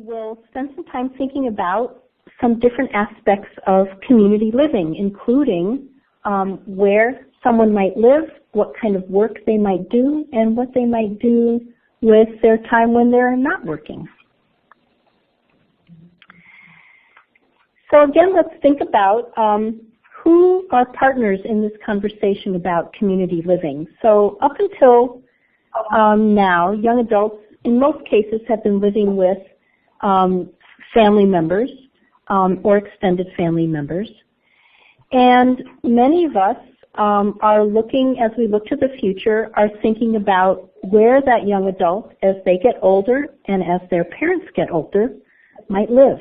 will spend some time thinking about some different aspects of community living, including where someone might live, what kind of work they might do, and what they might do with their time when they're not working. So again, let's think about who are partners in this conversation about community living. So up until now, young adults in most cases have been living with family members or extended family members. And many of us are looking, as we look to the future, are thinking about where that young adult, as they get older and as their parents get older, might live.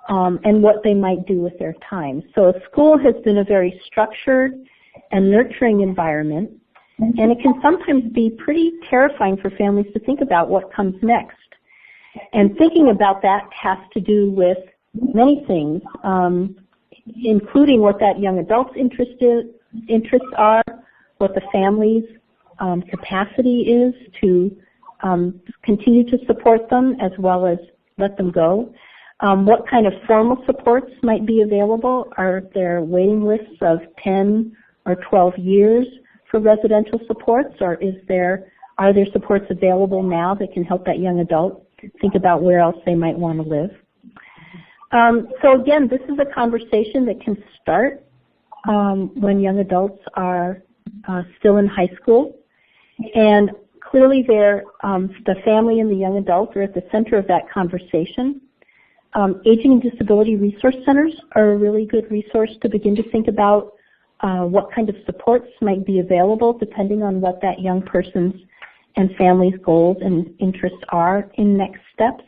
And what they might do with their time. So school has been a very structured and nurturing environment, and it can sometimes be pretty terrifying for families to think about what comes next. And thinking about that has to do with many things, including what that young adult's interests are, what the family's capacity is to continue to support them as well as let them go. What kind of formal supports might be available? Are there waiting lists of 10 or 12 years for residential supports, or are there supports available now that can help that young adult think about where else they might want to live? So again, this is a conversation that can start when young adults are still in high school, and clearly the family and the young adult are at the center of that conversation. Aging and Disability Resource Centers are a really good resource to begin to think about what kind of supports might be available depending on what that young person's and family's goals and interests are in next steps.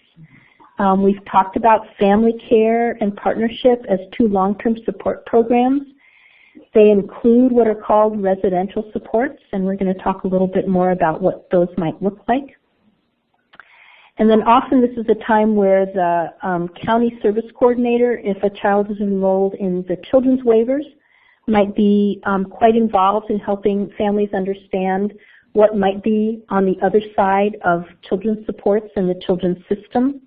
We've talked about family care and partnership as two long-term support programs. They include what are called residential supports, and we're going to talk a little bit more about what those might look like. And then often this is a time where the county service coordinator, if a child is enrolled in the children's waivers, might be quite involved in helping families understand what might be on the other side of children's supports in the children's system.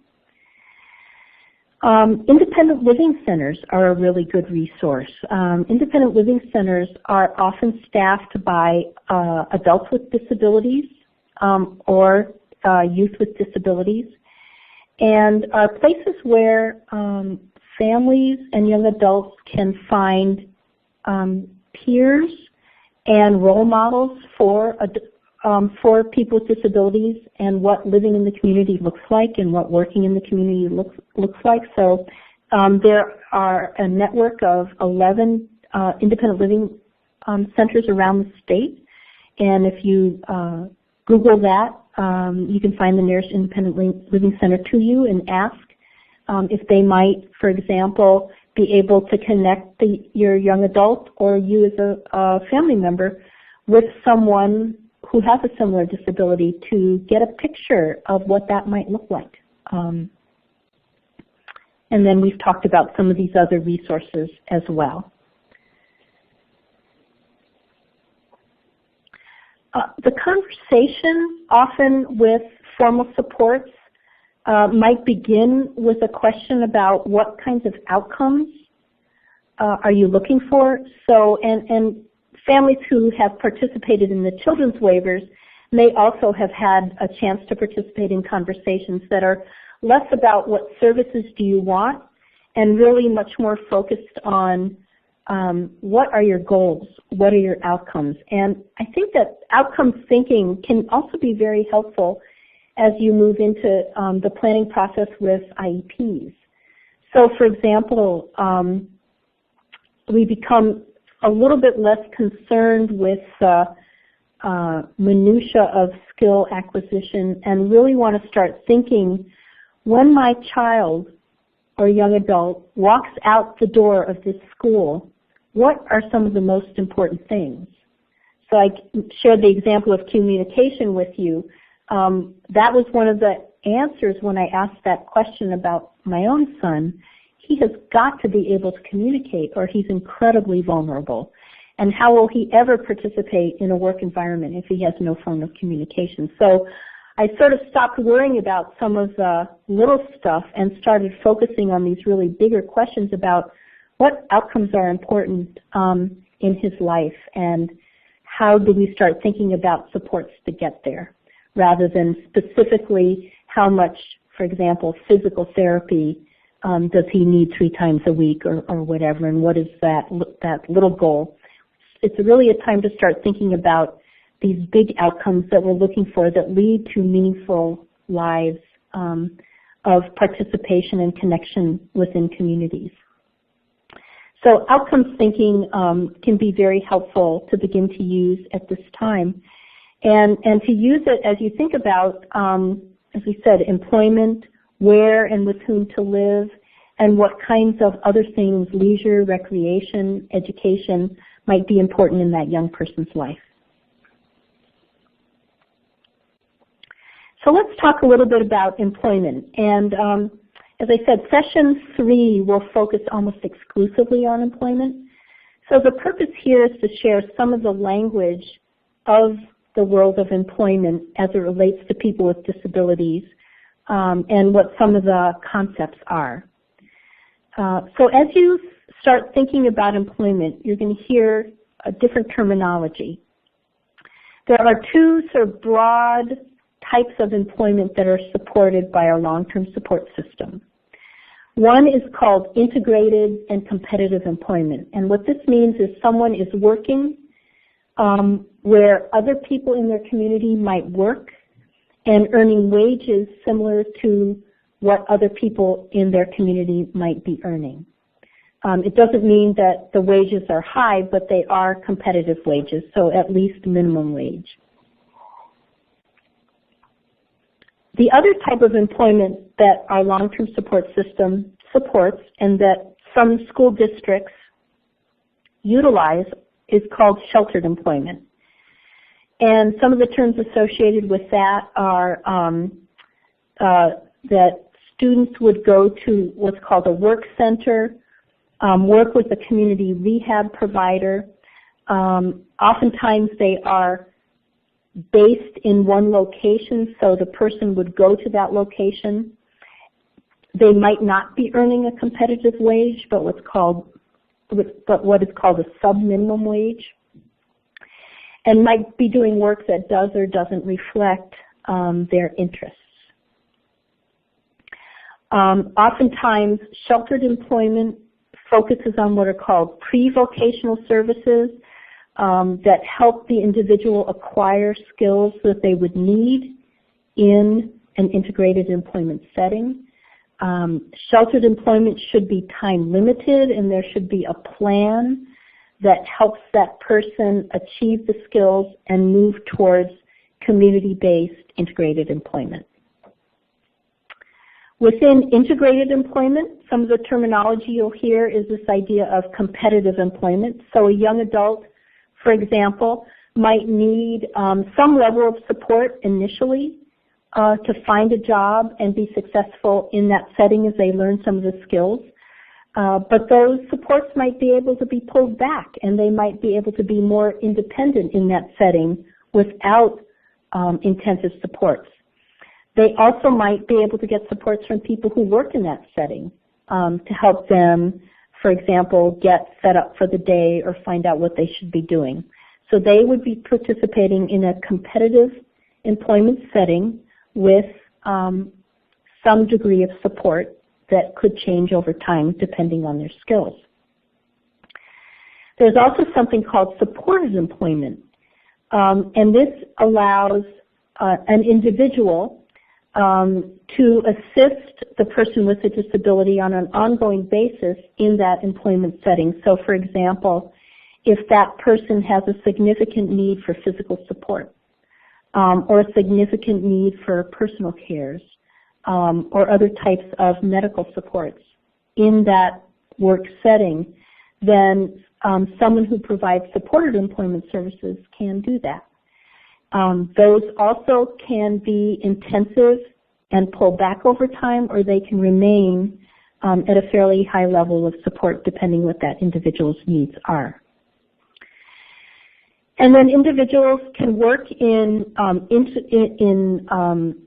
Independent living centers are a really good resource. Independent living centers are often staffed by adults with disabilities or youth with disabilities, and are places where families and young adults can find peers and role models for people with disabilities and what living in the community looks like and what working in the community looks like. So there are a network of 11 independent living centers around the state, and if you Google that, you can find the nearest independent living center to you and ask if they might, for example, be able to connect your young adult or you as a family member with someone who has a similar disability to get a picture of what that might look like. And then we've talked about some of these other resources as well. The conversation often with formal supports might begin with a question about what kinds of outcomes are you looking for. So, and families who have participated in the children's waivers may also have had a chance to participate in conversations that are less about what services do you want and really much more focused on what are your goals, what are your outcomes. And I think that outcomes thinking can also be very helpful as you move into the planning process with IEPs. So for example, we become a little bit less concerned with minutia of skill acquisition and really want to start thinking, when my child or young adult walks out the door of this school, what are some of the most important things? So I shared the example of communication with you. That was one of the answers when I asked that question about my own son. He has got to be able to communicate or he's incredibly vulnerable. And how will he ever participate in a work environment if he has no form of communication? So I sort of stopped worrying about some of the little stuff and started focusing on these really bigger questions about what outcomes are important in his life and how do we start thinking about supports to get there, rather than specifically how much, for example, physical therapy does he need 3 times a week or whatever, and what is that little goal. It's really a time to start thinking about these big outcomes that we're looking for that lead to meaningful lives of participation and connection within communities. So outcomes thinking can be very helpful to begin to use at this time. And to use it as you think about, as we said, employment, where and with whom to live, and what kinds of other things, leisure, recreation, education, might be important in that young person's life. So let's talk a little bit about employment. And as I said, session 3 will focus almost exclusively on employment. So the purpose here is to share some of the language of the world of employment as it relates to people with disabilities and what some of the concepts are. So as you start thinking about employment, you're going to hear a different terminology. There are 2 sort of broad types of employment that are supported by our long-term support system. One is called integrated and competitive employment. And what this means is someone is working where other people in their community might work and earning wages similar to what other people in their community might be earning. It doesn't mean that the wages are high, but they are competitive wages, so at least minimum wage. The other type of employment that our long-term support system supports and that some school districts utilize is called sheltered employment. And some of the terms associated with that are that students would go to what's called a work center, work with a community rehab provider. Oftentimes they are based in one location, so the person would go to that location. They might not be earning a competitive wage, but what is called a sub-minimum wage, and might be doing work that does or doesn't reflect their interests. Oftentimes, sheltered employment focuses on what are called pre-vocational services that help the individual acquire skills that they would need in an integrated employment setting. Sheltered employment should be time limited, and there should be a plan that helps that person achieve the skills and move towards community-based integrated employment. Within integrated employment, some of the terminology you'll hear is this idea of competitive employment. So a young adult, for example, might need some level of support initially to find a job and be successful in that setting as they learn some of the skills. But those supports might be able to be pulled back, and they might be able to be more independent in that setting without intensive supports. They also might be able to get supports from people who work in that setting to help them, for example, get set up for the day or find out what they should be doing. So they would be participating in a competitive employment setting with some degree of support that could change over time depending on their skills. There's also something called supported employment, and this allows an individual to assist the person with a disability on an ongoing basis in that employment setting. So for example, if that person has a significant need for physical support or a significant need for personal cares or other types of medical supports in that work setting, then someone who provides supported employment services can do that. Those also can be intensive and pull back over time, or they can remain at a fairly high level of support depending what that individual's needs are. And then individuals can work in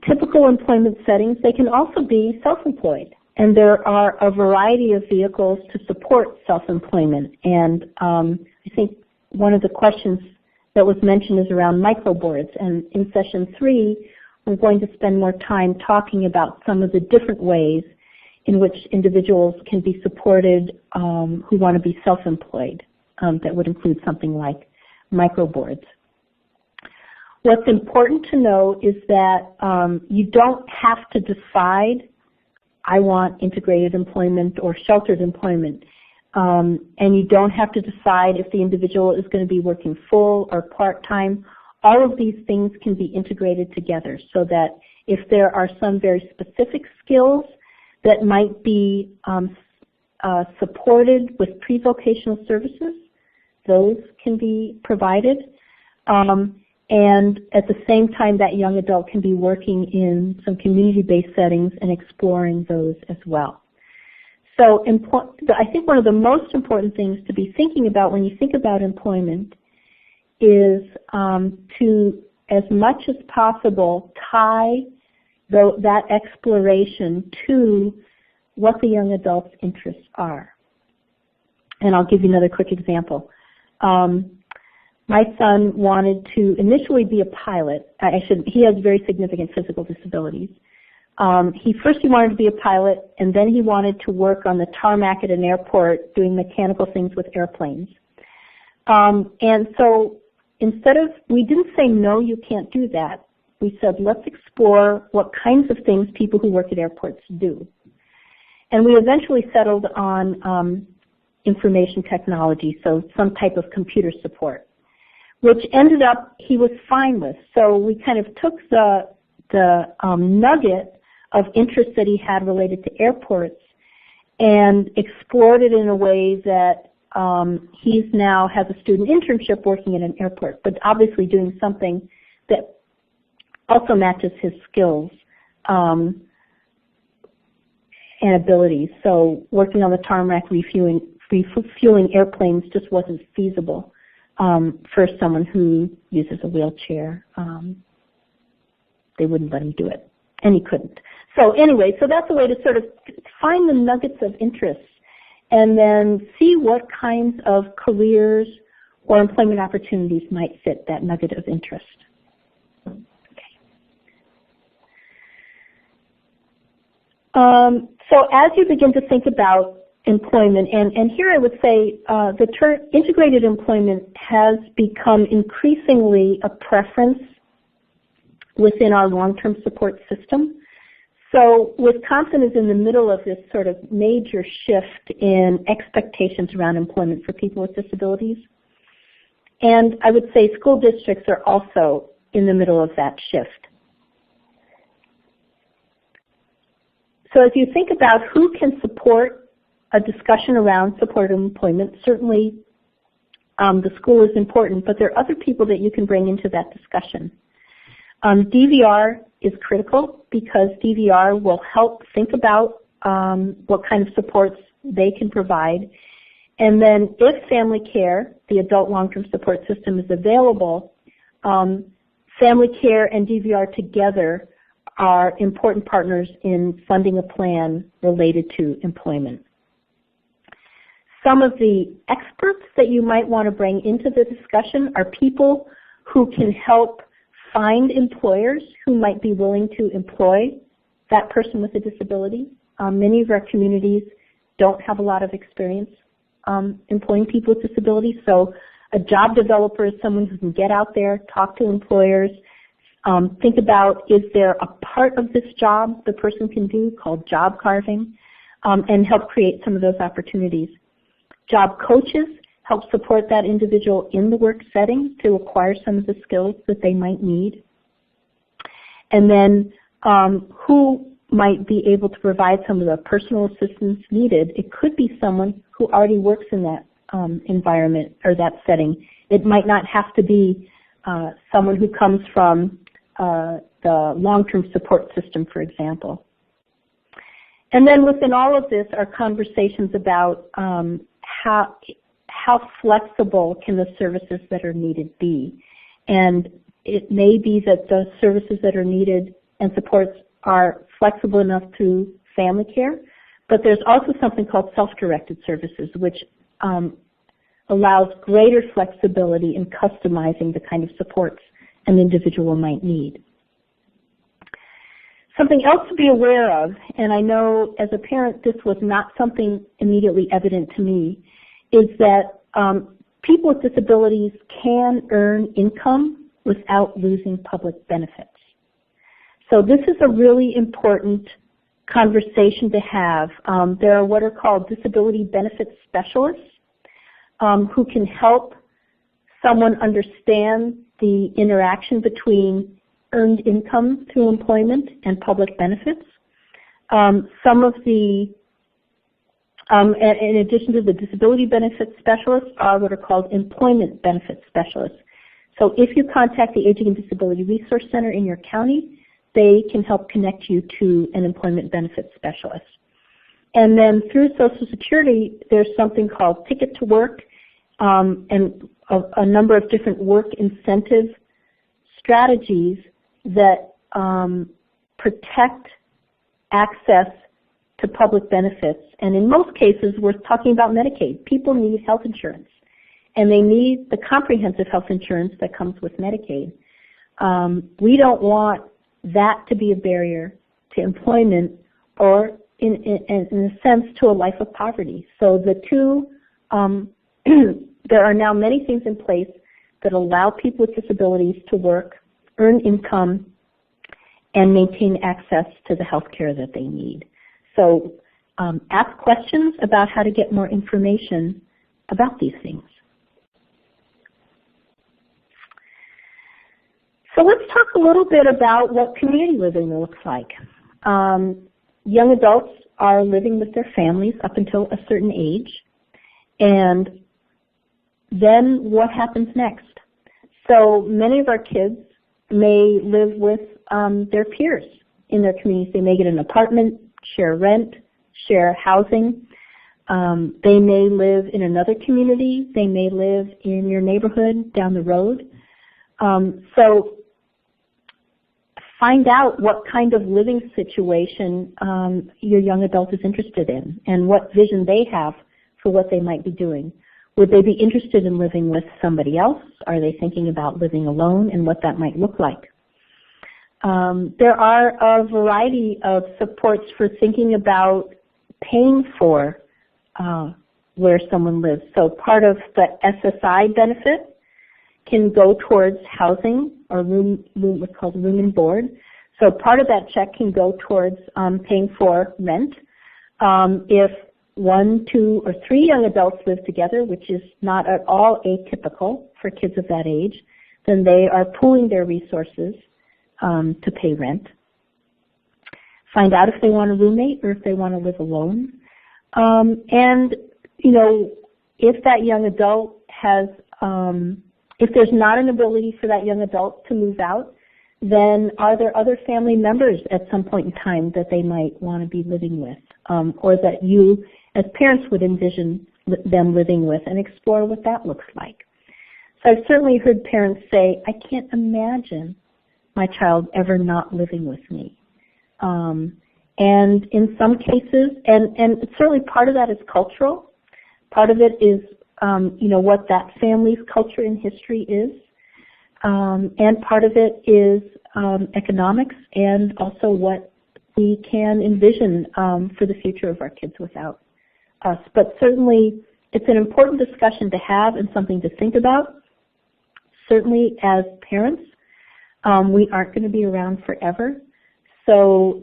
typical employment settings. They can also be self-employed. And there are a variety of vehicles to support self-employment. And I think one of the questions that was mentioned is around microboards. And in session 3, we're going to spend more time talking about some of the different ways in which individuals can be supported who want to be self-employed. That would include something like microboards. What's important to know is that you don't have to decide, I want integrated employment or sheltered employment. And you don't have to decide if the individual is going to be working full or part-time. All of these things can be integrated together so that if there are some very specific skills that might be supported with pre-vocational services, those can be provided. And at the same time, that young adult can be working in some community-based settings and exploring those as well. So I think one of the most important things to be thinking about when you think about employment is to, as much as possible, tie that exploration to what the young adult's interests are. And I'll give you another quick example. My son wanted to initially be a pilot. He has very significant physical disabilities. First he wanted to be a pilot, and then he wanted to work on the tarmac at an airport doing mechanical things with airplanes. And so we didn't say, no, you can't do that. We said, let's explore what kinds of things people who work at airports do. And we eventually settled on information technology, so some type of computer support, which ended up he was fine with. So we kind of took the nugget of interest that he had related to airports and explored it in a way that he's now has a student internship working at an airport, but obviously doing something that also matches his skills and abilities. So working on the tarmac refueling airplanes just wasn't feasible for someone who uses a wheelchair. They wouldn't let him do it, and he couldn't. So anyway, so that's a way to sort of find the nuggets of interest and then see what kinds of careers or employment opportunities might fit that nugget of interest. So as you begin to think about employment, and here I would say the term integrated employment has become increasingly a preference within our long-term support system. So Wisconsin is in the middle of this sort of major shift in expectations around employment for people with disabilities. And I would say school districts are also in the middle of that shift. So as you think about who can support a discussion around supported employment, certainly the school is important, but there are other people that you can bring into that discussion. DVR is critical because DVR will help think about what kind of supports they can provide. And then if family care, the adult long-term support system, is available, family care and DVR together are important partners in funding a plan related to employment. Some of the experts that you might want to bring into the discussion are people who can help find employers who might be willing to employ that person with a disability. Many of our communities don't have a lot of experience employing people with disabilities, so a job developer is someone who can get out there, talk to employers, think about, is there a part of this job the person can do called job carving, and help create some of those opportunities. Job coaches help support that individual in the work setting to acquire some of the skills that they might need. And then who might be able to provide some of the personal assistance needed? It could be someone who already works in that environment or that setting. It might not have to be someone who comes from the long-term support system, for example. And then within all of this are conversations about how flexible can the services that are needed be? And it may be that the services that are needed and supports are flexible enough through family care, but there's also something called self-directed services, which allows greater flexibility in customizing the kind of supports an individual might need. Something else to be aware of, and I know as a parent this was not something immediately evident to me, is that people with disabilities can earn income without losing public benefits. So this is a really important conversation to have. There are what are called disability benefit specialists who can help someone understand the interaction between earned income through employment and public benefits. Some of the, in addition to the disability benefit specialists, are what are called employment benefit specialists. So if you contact the Aging and Disability Resource Center in your county, they can help connect you to an employment benefit specialist. And then through Social Security, there's something called Ticket to Work, and a number of different work incentive strategies that protect access to public benefits. And in most cases, we're talking about Medicaid. People need health insurance, and they need the comprehensive health insurance that comes with Medicaid. We don't want that to be a barrier to employment or, in a sense, to a life of poverty. So the two, there are now many things in place that allow people with disabilities to work, earn income, and maintain access to the health care that they need. So ask questions about how to get more information about these things. So let's talk a little bit about what community living looks like. Young adults are living with their families up until a certain age, and then what happens next? So many of our kids may live with their peers in their communities. They may get an apartment, share rent, share housing. They may live in another community. They may live in your neighborhood down the road. So find out what kind of living situation your young adult is interested in and what vision they have for what they might be doing. Would they be interested in living with somebody else? Are they thinking about living alone and what that might look like? There are a variety of supports for thinking about paying for where someone lives. So part of the SSI benefit can go towards housing or what's called room and board. So part of that check can go towards paying for rent. If 1, 2, or 3 young adults live together, which is not at all atypical for kids of that age, then they are pooling their resources to pay rent. Find out if they want a roommate or if they want to live alone. And, you know, if that young adult has, if there's not an ability for that young adult to move out, then are there other family members at some point in time that they might want to be living with, or that you as parents would envision them living with, and explore what that looks like. So I've certainly heard parents say, I can't imagine my child ever not living with me. And in some cases, and certainly part of that is cultural, part of it is you know, what that family's culture and history is, and part of it is economics and also what we can envision for the future of our kids without us. But certainly it's an important discussion to have and something to think about. Certainly as parents, we aren't going to be around forever. So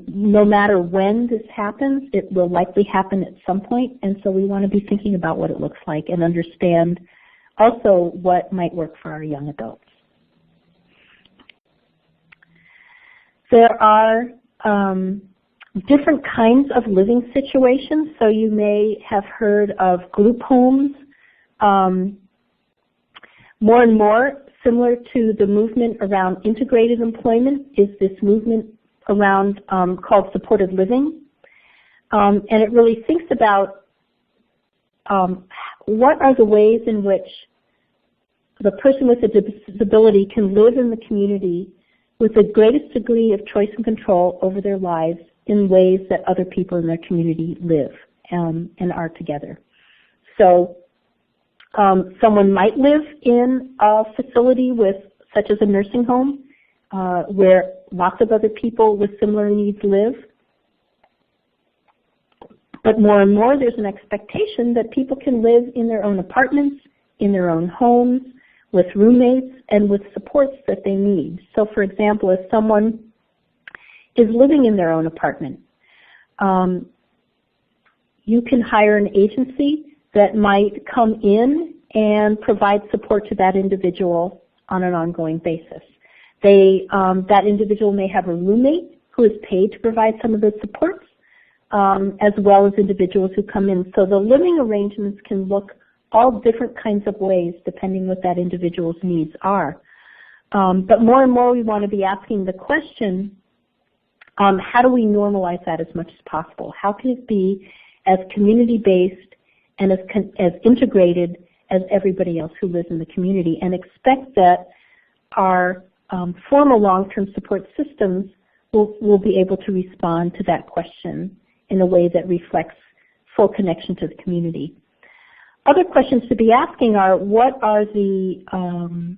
no matter when this happens, it will likely happen at some point, and so we want to be thinking about what it looks like and understand also what might work for our young adults. There are different kinds of living situations. So you may have heard of group homes. More and more, similar to the movement around integrated employment, is this movement around called supported living. And it really thinks about what are the ways in which the person with a disability can live in the community with the greatest degree of choice and control over their lives in ways that other people in their community live and are together. So someone might live in a facility such as a nursing home, where lots of other people with similar needs live. But more and more, there's an expectation that people can live in their own apartments, in their own homes, with roommates, and with supports that they need. So, for example, if someone is living in their own apartment, you can hire an agency that might come in and provide support to that individual on an ongoing basis. That individual may have a roommate who is paid to provide some of those supports, as well as individuals who come in. So the living arrangements can look all different kinds of ways depending what that individual's needs are. But more and more we want to be asking the question, how do we normalize that as much as possible? How can it be as community-based and as integrated as everybody else who lives in the community, and expect that our formal long-term support systems will be able to respond to that question in a way that reflects full connection to the community. Other questions to be asking are, what are the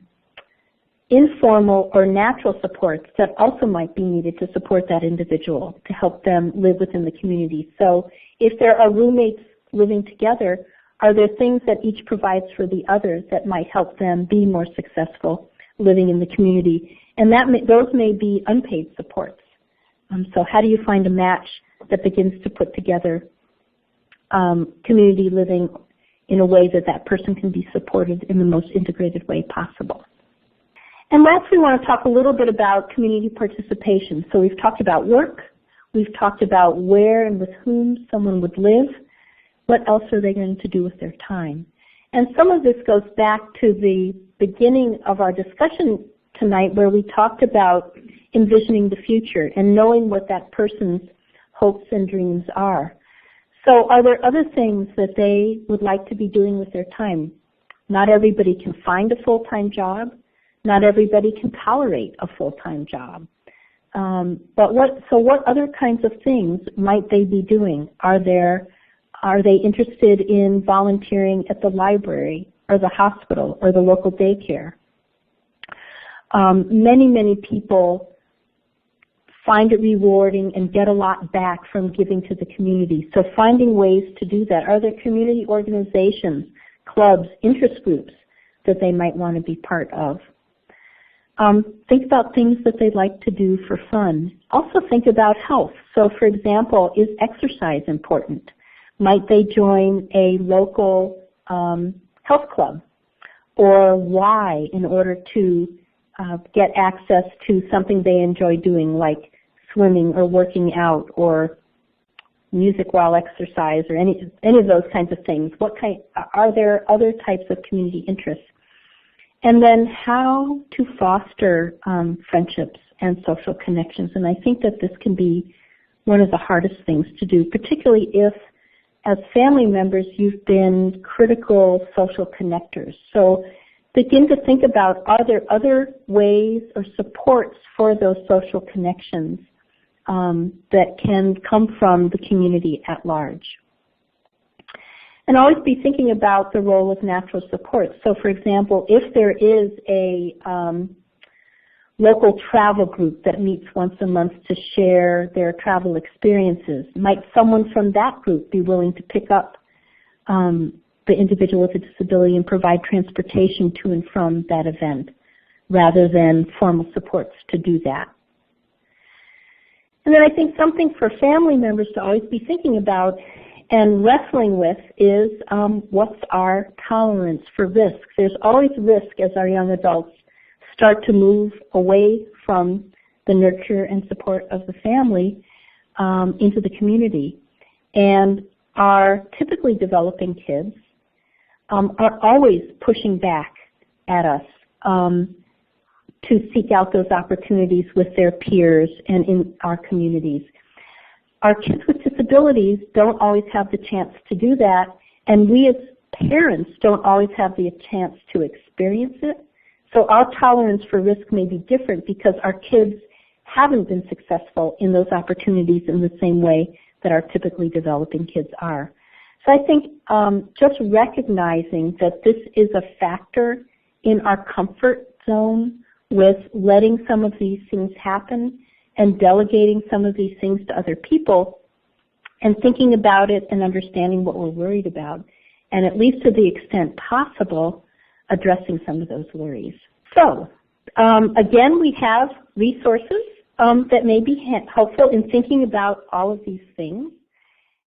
informal or natural supports that also might be needed to support that individual to help them live within the community? So if there are roommates living together, are there things that each provides for the other that might help them be more successful living in the community? And those may be unpaid supports. So how do you find a match that begins to put together community living in a way that that person can be supported in the most integrated way possible? And last, we want to talk a little bit about community participation. So we've talked about work, we've talked about where and with whom someone would live. What else are they going to do with their time? And some of this goes back to the beginning of our discussion tonight, where we talked about envisioning the future and knowing what that person's hopes and dreams are. So are there other things that they would like to be doing with their time? Not everybody can find a full-time job. Not everybody can tolerate a full-time job. But what other kinds of things might they be doing? Are they interested in volunteering at the library or the hospital or the local daycare? Many people find it rewarding and get a lot back from giving to the community. So finding ways to do that. Are there community organizations, clubs, interest groups that they might want to be part of? Think about things that they'd like to do for fun. Also think about health. So for example, is exercise important? Might they join a local health club? Or why, in order to get access to something they enjoy doing, like swimming or working out or music while exercise, or any of those kinds of things? Are there other types of community interests? And then how to foster friendships and social connections. And I think that this can be one of the hardest things to do, particularly if, as family members, you've been critical social connectors. So begin to think about, are there other ways or supports for those social connections that can come from the community at large? And always be thinking about the role of natural support. So for example, if there is a local travel group that meets once a month to share their travel experiences, might someone from that group be willing to pick up the individual with a disability and provide transportation to and from that event, rather than formal supports to do that? And then I think something for family members to always be thinking about and wrestling with is, what's our tolerance for risk? There's always risk as our young adults start to move away from the nurture and support of the family into the community. And our typically developing kids are always pushing back at us to seek out those opportunities with their peers and in our communities. Our kids with disabilities don't always have the chance to do that, and we as parents don't always have the chance to experience it. So our tolerance for risk may be different because our kids haven't been successful in those opportunities in the same way that our typically developing kids are. So I think just recognizing that this is a factor in our comfort zone with letting some of these things happen and delegating some of these things to other people and thinking about it and understanding what we're worried about, and at least to the extent possible, addressing some of those worries. So, again, we have resources that may be helpful in thinking about all of these things.